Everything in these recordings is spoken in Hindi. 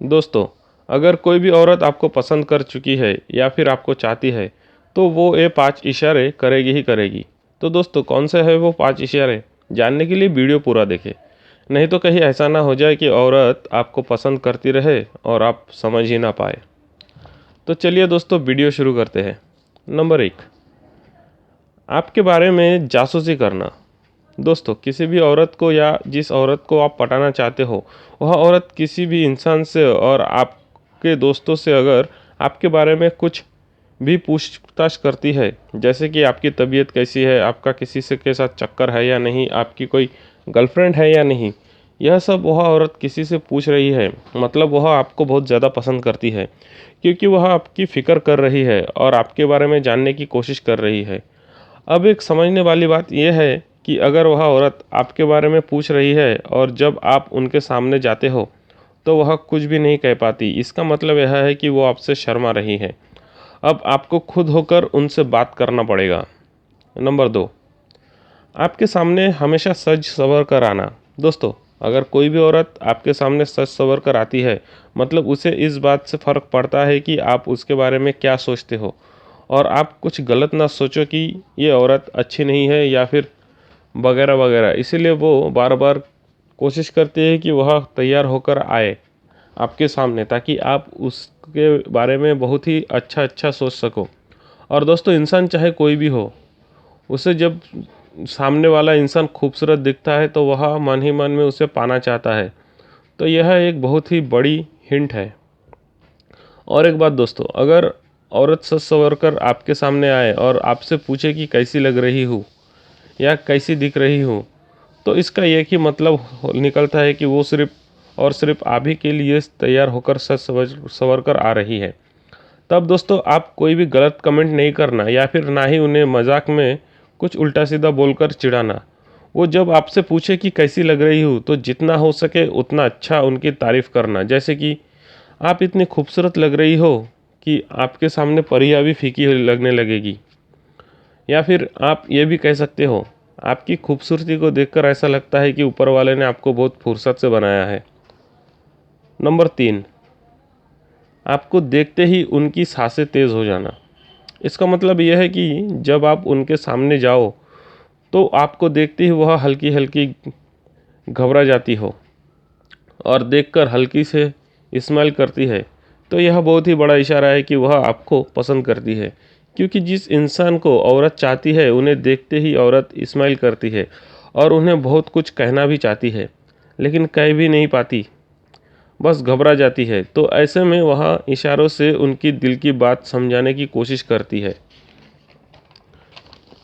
दोस्तों, अगर कोई भी औरत आपको पसंद कर चुकी है या फिर आपको चाहती है, तो वो ये 5 इशारे करेगी ही करेगी। तो दोस्तों, कौन से हैं वो 5 इशारे? जानने के लिए वीडियो पूरा देखें। नहीं तो कहीं ऐसा ना हो जाए कि औरत आपको पसंद करती रहे और आप समझ ही ना पाए। तो चलिए दोस्तों, वीडियो शुरू करते हैं। नंबर 1, आपके बारे में जासूसी करना। दोस्तों, किसी भी औरत को या जिस औरत को आप पटाना चाहते हो, वह औरत किसी भी इंसान से और आपके दोस्तों से अगर आपके बारे में कुछ भी पूछताछ करती है, जैसे कि आपकी तबीयत कैसी है, आपका किसी से के साथ चक्कर है या नहीं, आपकी कोई गर्लफ्रेंड है या नहीं, यह सब वह औरत किसी से पूछ रही है, मतलब वह आपको बहुत ज़्यादा पसंद करती है, क्योंकि वह आपकी फ़िक्र कर रही है और आपके बारे में जानने की कोशिश कर रही है। अब एक समझने वाली बात यह है कि अगर वह औरत आपके बारे में पूछ रही है और जब आप उनके सामने जाते हो तो वह कुछ भी नहीं कह पाती, इसका मतलब यह है कि वो आपसे शर्मा रही है। अब आपको खुद होकर उनसे बात करना पड़ेगा। नंबर 2, आपके सामने हमेशा सज संवर कर आना। दोस्तों, अगर कोई भी औरत आपके सामने सज संवर कर आती है, मतलब उसे इस बात से फ़र्क पड़ता है कि आप उसके बारे में क्या सोचते हो, और आप कुछ गलत ना सोचो कि ये औरत अच्छी नहीं है या फिर वगैरह वगैरह। इसीलिए वो बार बार कोशिश करती है कि वह तैयार होकर आए आपके सामने, ताकि आप उसके बारे में बहुत ही अच्छा अच्छा सोच सको। और दोस्तों, इंसान चाहे कोई भी हो, उसे जब सामने वाला इंसान खूबसूरत दिखता है तो वह मन ही मन में उसे पाना चाहता है। तो यह एक बहुत ही बड़ी हिंट है। और एक बात दोस्तों, अगर औरत सच संवर कर आपके सामने आए और आपसे पूछे कि कैसी लग रही हूँ या कैसी दिख रही हूँ, तो इसका एक ही मतलब निकलता है कि वो सिर्फ़ और सिर्फ़ आप ही के लिए तैयार होकर सज संवर कर आ रही है। तब दोस्तों, आप कोई भी गलत कमेंट नहीं करना या फिर ना ही उन्हें मजाक में कुछ उल्टा सीधा बोलकर चिढ़ाना। वो जब आपसे पूछे कि कैसी लग रही हूँ, तो जितना हो सके उतना अच्छा उनकी तारीफ़ करना, जैसे कि आप इतनी खूबसूरत लग रही हो कि आपके सामने परियां भी फीकी लगने लगेगी। या फिर आप ये भी कह सकते हो, आपकी खूबसूरती को देखकर ऐसा लगता है कि ऊपर वाले ने आपको बहुत फुर्सत से बनाया है। नंबर 3, आपको देखते ही उनकी सांसें तेज़ हो जाना। इसका मतलब यह है कि जब आप उनके सामने जाओ तो आपको देखते ही वह हल्की हल्की घबरा जाती हो और देखकर हल्की से स्माइल करती है, तो यह बहुत ही बड़ा इशारा है कि वह आपको पसंद करती है। क्योंकि जिस इंसान को औरत चाहती है, उन्हें देखते ही औरत स्माइल करती है और उन्हें बहुत कुछ कहना भी चाहती है, लेकिन कह भी नहीं पाती, बस घबरा जाती है। तो ऐसे में वह इशारों से उनकी दिल की बात समझाने की कोशिश करती है।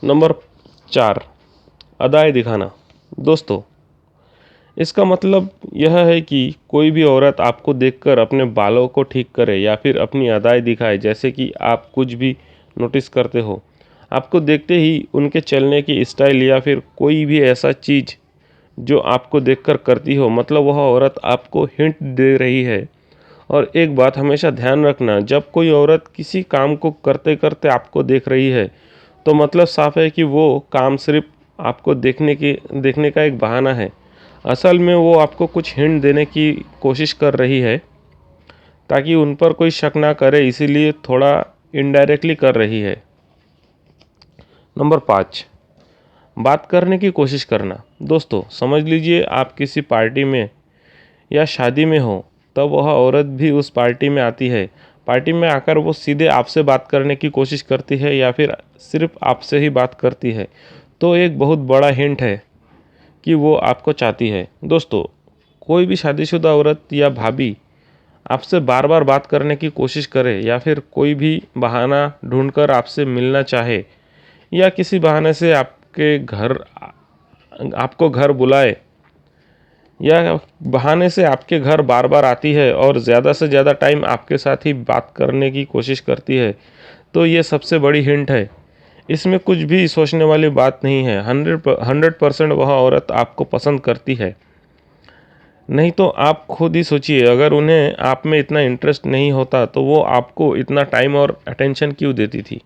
नंबर 4, अदाएँ दिखाना। दोस्तों, इसका मतलब यह है कि कोई भी औरत आपको देखकर अपने बालों को ठीक करे या फिर अपनी अदाएँ दिखाए, जैसे कि आप कुछ भी नोटिस करते हो। आपको देखते ही उनके चलने की स्टाइल या फिर कोई भी ऐसा चीज़ जो आपको देखकर करती हो, मतलब वह औरत आपको हिंट दे रही है। और एक बात हमेशा ध्यान रखना, जब कोई औरत किसी काम को करते करते आपको देख रही है, तो मतलब साफ है कि वो काम सिर्फ आपको देखने का एक बहाना है। असल में वो आपको कुछ हिंट देने की कोशिश कर रही है, ताकि उन पर कोई शक ना करे, इसीलिए थोड़ा इनडायरेक्टली कर रही है। नंबर 5, बात करने की कोशिश करना। दोस्तों, समझ लीजिए आप किसी पार्टी में या शादी में हो, तब वह औरत भी उस पार्टी में आती है। पार्टी में आकर वो सीधे आपसे बात करने की कोशिश करती है या फिर सिर्फ आपसे ही बात करती है, तो एक बहुत बड़ा हिंट है कि वो आपको चाहती है। दोस्तों, कोई भी शादीशुदा औरत या भाभी आपसे बार बार बात करने की कोशिश करे या फिर कोई भी बहाना ढूंढकर आपसे मिलना चाहे या किसी बहाने से आपको घर बुलाए या बहाने से आपके घर बार बार आती है और ज़्यादा से ज़्यादा टाइम आपके साथ ही बात करने की कोशिश करती है, तो ये सबसे बड़ी हिंट है। इसमें कुछ भी सोचने वाली बात नहीं है। 100% वह औरत आपको पसंद करती है। नहीं तो आप खुद ही सोचिए, अगर उन्हें आप में इतना इंटरेस्ट नहीं होता तो वो आपको इतना टाइम और अटेंशन क्यों देती थी।